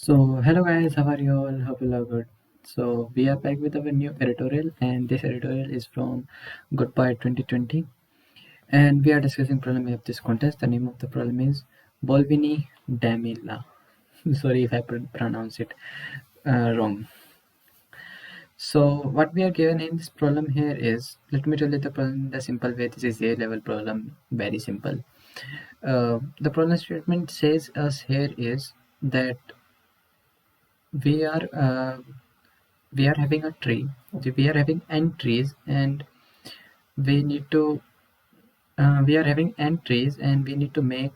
So, hello guys, how are you all? Hope you are good. So, we are back with our new editorial, and this editorial is from Goodbye 2020. And we are discussing problem of this contest. The name of the problem is Bolvini Damila. Sorry if I pronounce it wrong. So, what we are given in this problem here is, let me tell you the problem in the simple way. This is a level problem, very simple. The problem statement says us here is that we are uh, we are having a tree, we are having n trees, and we need to we are having n trees, and we need to make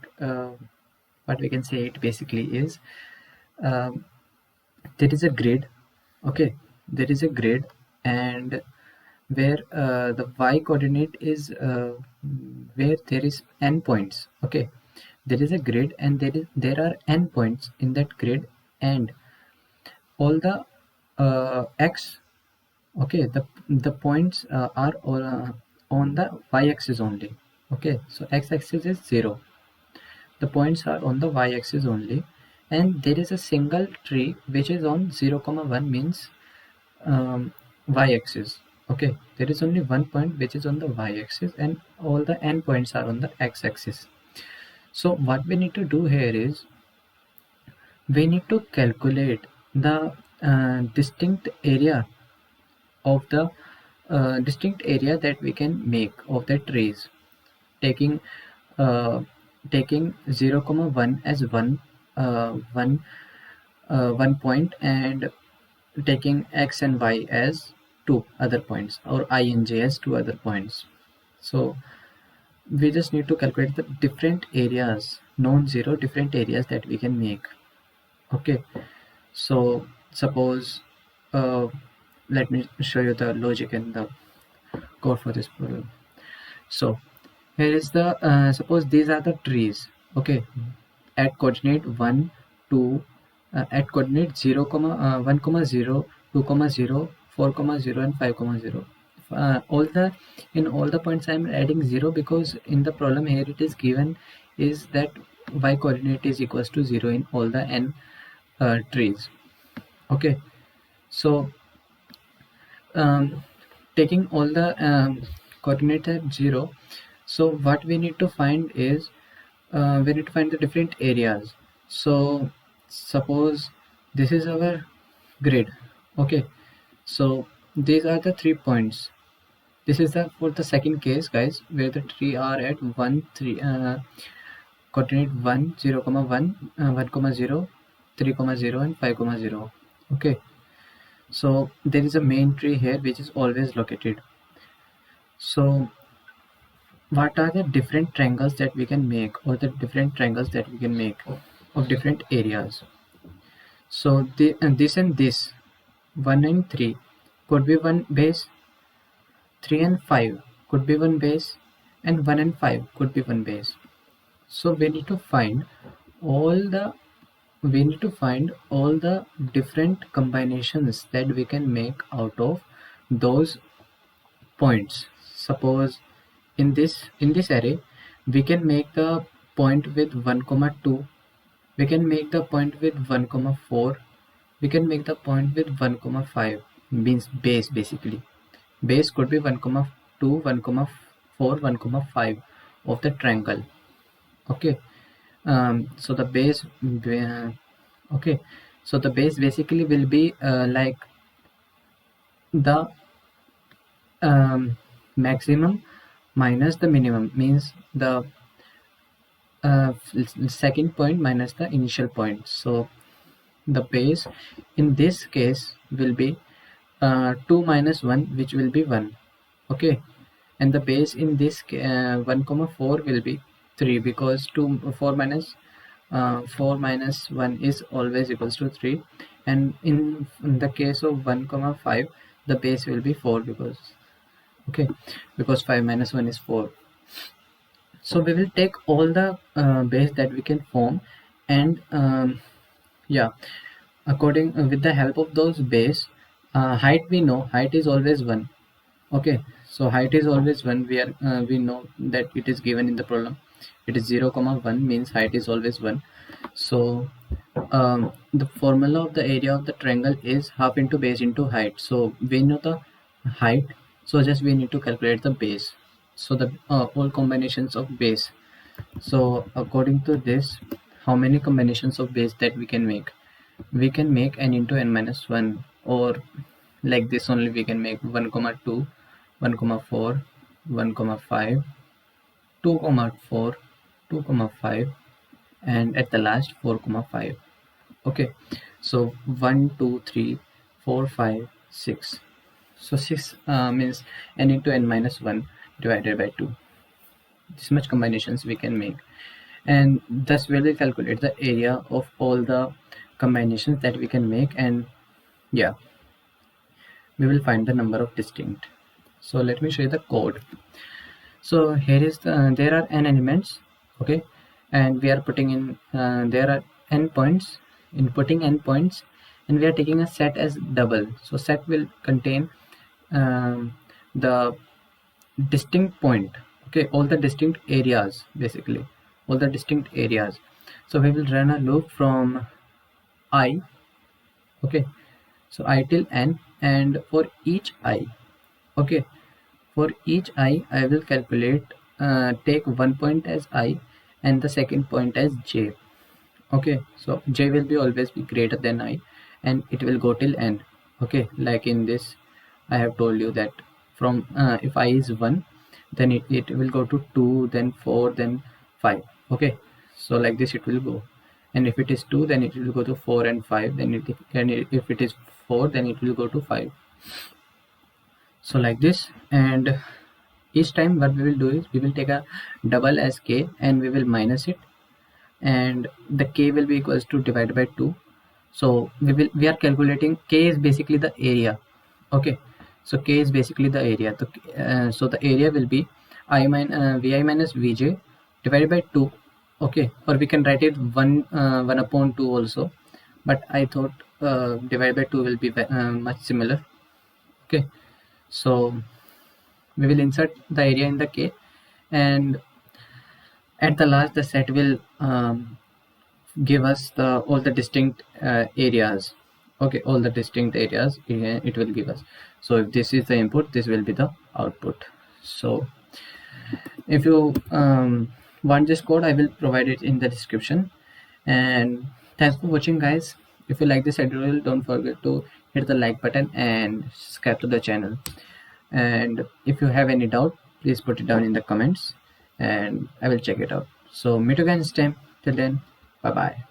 what we can say it basically is, um, there is a grid. Okay, there is a grid, and where the y coordinate is where there is n points. Okay, there is a grid, and there are n points in that grid, and all the x. Okay, the points are on the y-axis only. Okay, so x-axis is 0, the points are on the y-axis only, and there is a single tree which is on 0 comma 1 means y-axis. Okay, there is only one point which is on the y-axis, and all the n points are on the x-axis. So what we need to do here is, we need to calculate the distinct area of the distinct area that we can make of the trees, taking uh, taking 0 comma 1 as one point, and taking x and y as two other points, or I and j as two other points. So we just need to calculate the different areas, non-zero different areas that we can make. Okay, so suppose, uh, let me show you the logic and the code for this problem. So here is the suppose these are the trees. Okay, at coordinate 1 2 at coordinate 0 comma 1 comma 0, 2 comma 0, 4 comma 0, and 5 comma 0. All the in all the points I am adding 0, because in the problem here it is given is that y coordinate is equals to 0 in all the n trees. Okay, so um, taking all the coordinates at 0, so what we need to find is, we need to find the different areas. So suppose this is our grid. Okay, so these are the 3 points. This is the for the second case, guys, where the tree are at 1 3 coordinate 1 0 comma 1 1 comma 0, 3 comma 0, and 5 comma 0. Okay, so there is a main tree here which is always located. So what are the different triangles that we can make, or the different triangles that we can make of different areas? So and this 1 and 3 could be one base, 3 and 5 could be one base, and 1 and 5 could be one base. So we need to find all the different combinations that we can make out of those points. Suppose in this array, we can make the point with 1 comma 2, we can make the point with 1 comma 4, we can make the point with 1 comma 5, means base. Basically base could be 1 comma 2, 1 comma 4, 1 comma 5 of the triangle. Okay, so the base okay, so the base basically will be like the maximum minus the minimum, means the second point minus the initial point. So the base in this case will be 2 minus 1, which will be 1. Okay, and the base in this 1 comma 4 will be 3, because 4 minus 1 is always equals to 3, and in the case of 1 comma 5, the base will be 4, because 5 minus 1 is 4. So we will take all the base that we can form, and yeah, according with the help of those base, height, we know height is always 1. Okay, so height is always 1. We know that it is given in the problem. It is 0 comma 1 means height is always 1. So the formula of the area of the triangle is half into base into height. So we know the height, so just we need to calculate the base. So the all combinations of base. So according to this, how many combinations of base that we can make? We can make n into n minus 1, or like this only we can make 1 comma 2, 1 comma 4, 1 comma 5, 2 comma 4, 2 comma 5, and at the last 4 comma 5. Okay, so 1 2 3 4 5 6. So 6 means n into n minus 1 divided by 2. This much combinations we can make, and thus we will calculate the area of all the combinations that we can make, and yeah, we will find the number of distinct. So let me show you the code. So here is there are n elements, okay, and we are putting in there are n points. In putting n points, and we are taking a set as double. So set will contain the distinct point, okay, all the distinct areas, basically all the distinct areas. So we will run a loop from I, okay, so I till n, and for each I, okay, for each I will calculate, take one point as I and the second point as j. Okay, so j will be always be greater than I, and it will go till n. Okay, like in this I have told you that from if I is 1, then it will go to 2, then 4, then 5. Okay, so like this it will go, and if it is 2, then it will go to 4 and 5, then if it is 4, then it will go to 5. So like this, and each time what we will do is we will take a double as k and we will minus it, and the k will be equals to divided by 2. So we are calculating k is basically the area. Okay, so k is basically the area. So the area will be vi minus vj divided by 2. Okay, or we can write it 1 upon 2 also, but I thought divided by 2 will be much similar. Okay, so we will insert the area in the k, and at the last the set will give us the all the distinct areas. Okay, all the distinct areas it will give us. So if this is the input, this will be the output. So if you want this code, I will provide it in the description. And thanks for watching, guys. If you like this tutorial, don't forget to hit the like button and subscribe to the channel. And if you have any doubt, please put it down in the comments and I will check it out. So meet you again next time. Till then, bye bye.